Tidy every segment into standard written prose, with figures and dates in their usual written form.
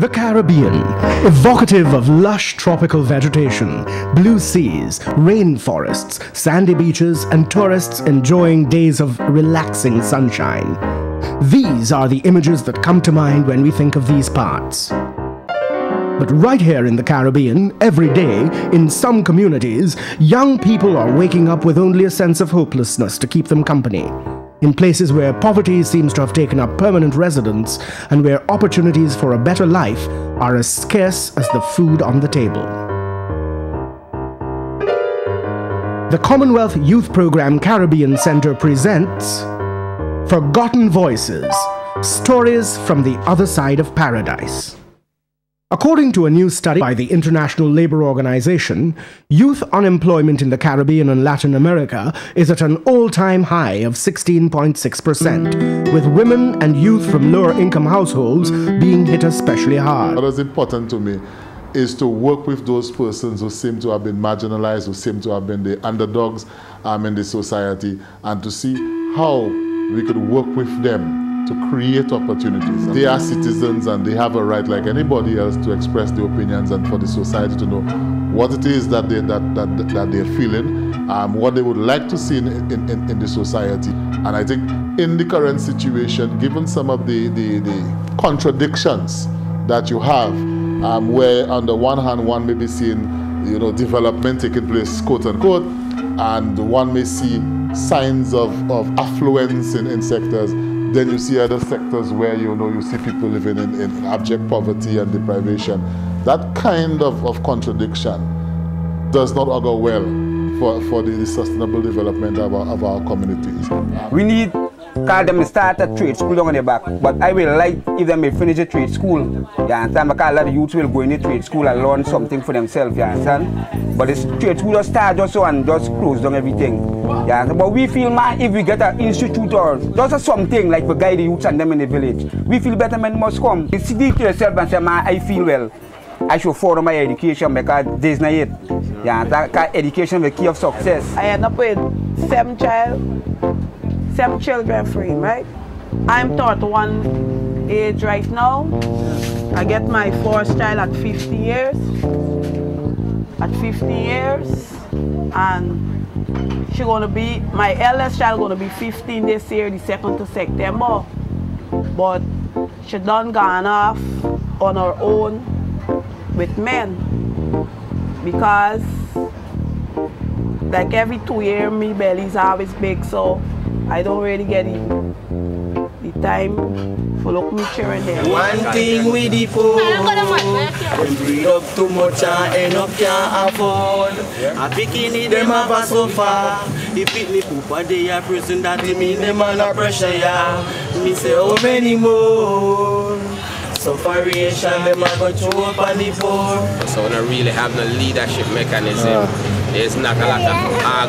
The Caribbean, evocative of lush tropical vegetation, blue seas, rainforests, sandy beaches, and tourists enjoying days of relaxing sunshine. These are the images that come to mind when we think of these parts. But right here in the Caribbean, every day, in some communities, young people are waking up with only a sense of hopelessness to keep them company. In places where poverty seems to have taken up permanent residence and where opportunities for a better life are as scarce as the food on the table. The Commonwealth Youth Programme Caribbean Center presents Forgotten Voices, Stories from the Other Side of Paradise. According to a new study by the International Labour Organization, youth unemployment in the Caribbean and Latin America is at an all-time high of 16.6%, with women and youth from lower-income households being hit especially hard. What is important to me is to work with those persons who seem to have been marginalized, who seem to have been the underdogs in the society, and to see how we could work with them to create opportunities. They are citizens and they have a right like anybody else to express their opinions and for the society to know what it is that they're feeling, what they would like to see in the society. And I think in the current situation, given some of the contradictions that you have, where on the one hand one may be seeing development taking place, quote unquote, and one may see signs of affluence in sectors. Then you see other sectors where you see people living in abject poverty and deprivation. That kind of contradiction does not augur well for the sustainable development of our communities. We need call them to start a trade school down on the back, but I will like if they may finish a trade school. You understand? Because a lot of youths will go in the trade school and learn something for themselves, you understand? But the trade school just start just so and just close down everything. Yeah, but we feel man if we get an institute or just something like we guide the youths and them in the village, we feel better men must come. You see to yourself and say, man, I feel well. I should follow my education because there's not it. Yeah, that education is the key of success. I end up with 7 children free, right? I'm 31 age right now. I get my first child at 50 years. At 50 years, and she gonna be, my eldest child gonna be 15 this year, the 2nd of September. But she done gone off on her own with men because like every 2 years, my belly's always big, so I don't really get the time for look me children there. One thing with the poor, we breed up too much and end up can't afford. A bikini them have a so far. The picnic pooper they are prison that mean them under pressure, yeah. Me say how many more? Sufferation them are going to throw up on the poor. So we don't really have no leadership mechanism. There's not a lot of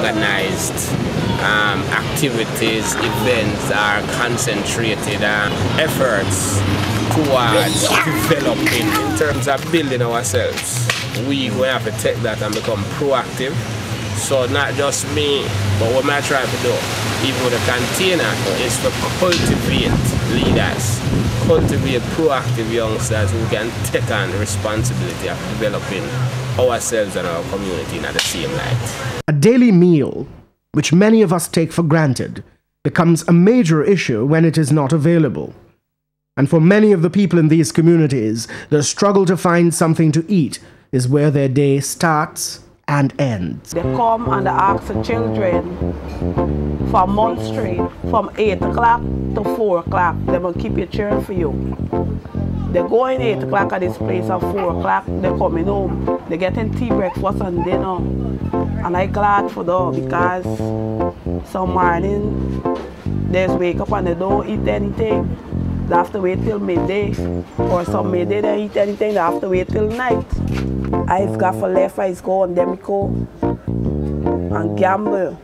organized activities, events are concentrated efforts towards developing in terms of building ourselves. We have to take that and become proactive. So not just me, but what I try to do, even with the container, is to cultivate leaders, cultivate proactive youngsters who can take on the responsibility of developing ourselves and our community in the same light. A daily meal, which many of us take for granted, becomes a major issue when it is not available. And for many of the people in these communities, the struggle to find something to eat is where their day starts and ends. They come and they ask the children for months straight, from 8 o'clock to 4 o'clock, they will keep your children for you. They go in 8 o'clock at this place at 4 o'clock, they're coming home. They're getting tea, breakfast and dinner. And I'm glad for that because some morning they wake up and they don't eat anything. They have to wait till midday. Or some midday they don't eat anything, they have to wait till night. I've got for left, I go on Demico and gamble.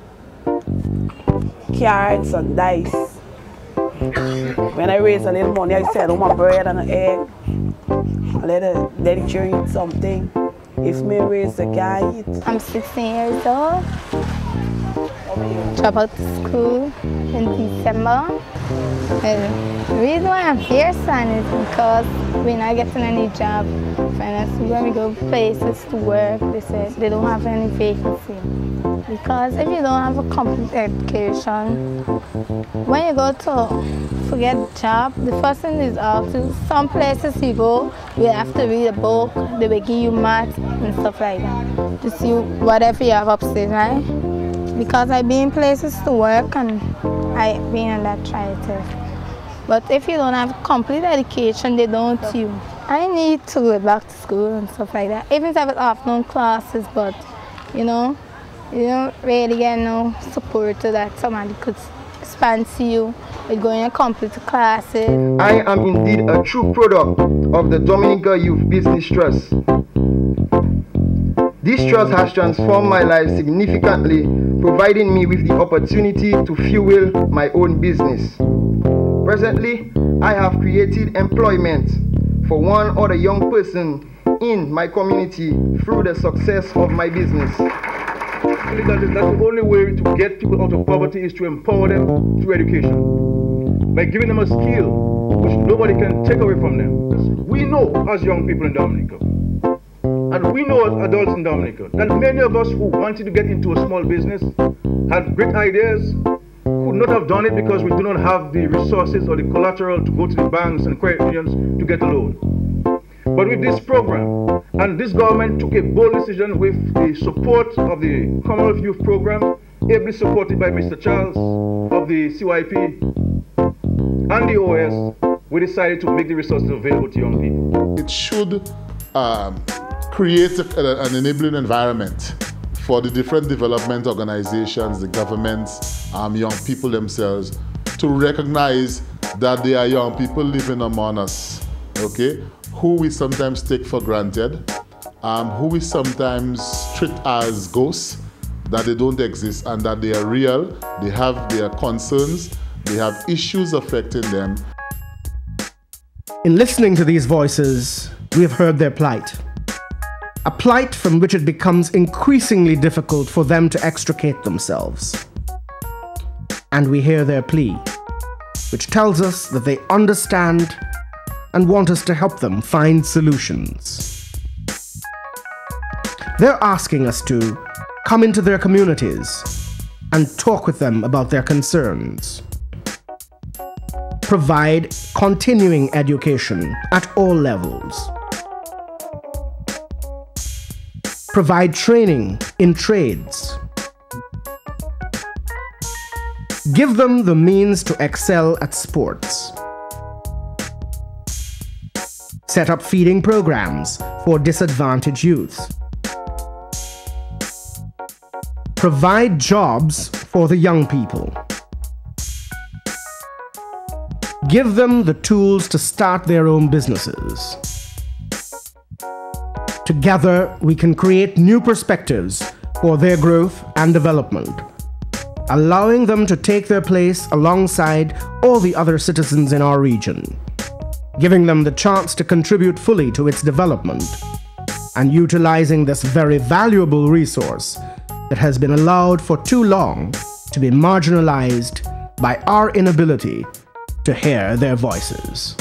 Cards and dice. When I raise a little money, I sell my bread and an egg. I let the children eat something. If me raise, they can't eat. I'm 16 years old. Drop out to school in December. The reason why I'm here, son, is because we're not getting any job. When we go places to work, they say they don't have any vacancy. Because if you don't have a complete education, when you go to get a job, the first thing is asked you. Some places you go, you have to read a book, they will give you math and stuff like that to see whatever you have upstairs, right? Because I've been places to work and I've been on that trial test. But if you don't have complete education, they don't you. I need to go back to school and stuff like that. Even if I have afternoon classes, but you don't really get no support to that. Somebody could sponsor you with going to complete classes. I am indeed a true product of the Dominica Youth Business Trust. This trust has transformed my life significantly, providing me with the opportunity to fuel my own business. Presently, I have created employment for one other young person in my community through the success of my business. That's the only way to get people out of poverty is to empower them through education. By giving them a skill which nobody can take away from them. We know as young people in Dominica, and we know as adults in Dominica, that many of us who wanted to get into a small business had great ideas, could not have done it because we do not have the resources or the collateral to go to the banks and credit unions to get a loan. But with this program, and this government took a bold decision with the support of the Commonwealth Youth Programme, ably supported by Mr. Charles of the CYP and the OS, we decided to make the resources available to young people. It should create an enabling environment for the different development organizations, the governments, young people themselves, to recognize that they are young people living among us, okay, who we sometimes take for granted, who we sometimes treat as ghosts, that they don't exist and that they are real, they have their concerns, they have issues affecting them. In listening to these voices, we have heard their plight. A plight from which it becomes increasingly difficult for them to extricate themselves. And we hear their plea, which tells us that they understand and want us to help them find solutions. They're asking us to come into their communities and talk with them about their concerns. Provide continuing education at all levels. Provide training in trades. Give them the means to excel at sports. Set up feeding programs for disadvantaged youth. Provide jobs for the young people. Give them the tools to start their own businesses. Together, we can create new perspectives for their growth and development, allowing them to take their place alongside all the other citizens in our region, giving them the chance to contribute fully to its development, and utilizing this very valuable resource that has been allowed for too long to be marginalized by our inability to hear their voices.